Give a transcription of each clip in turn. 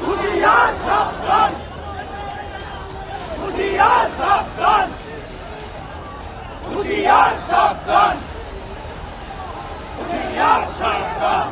হুঁশিয়ার সাবধান, হুঁশিয়ার সাবধান, হুঁশিয়ার সাবধান, হুঁশিয়ার সাবধান।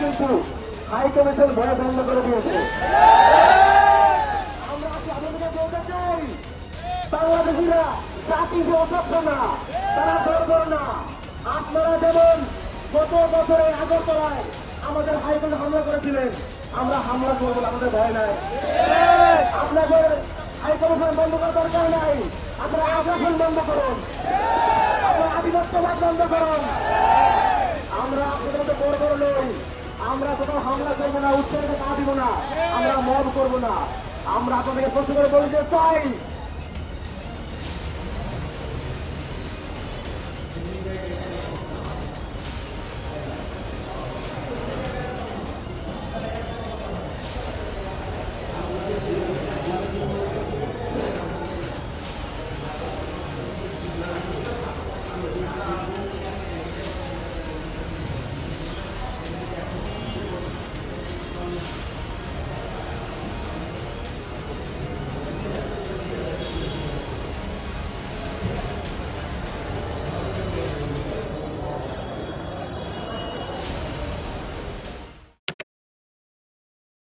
কিন্তু হাই কমিশন ভয় বন্ধ করে দিয়েছে। আমরা আপনাদের বলতে চাই, বাংলাদেশিরা জাতি অসভ্য না, তারা দরকার না। আপনারা যেমন গত বছরে আগরতলায় আমাদের হাইকোর্টে হামলা করেছিলেন, আমরা হামলা করবো, আমাদের ভয় নাই। আপনাদের হাইকমিশন বন্ধ করার দরকার নাই, আপনারা আগ্রাসন বন্ধ করুন, আপনারা আধিপত্যবাদ বন্ধ করুন। আমরা আপনাদের মধ্যে বড় বড় নই, আমরা কোথাও হামলা করবো না, উচ্চারিত পা দিব না, আমরা মব করবো না। আমরা আপনাদেরকে প্রশ্ন করে বলতে চাই,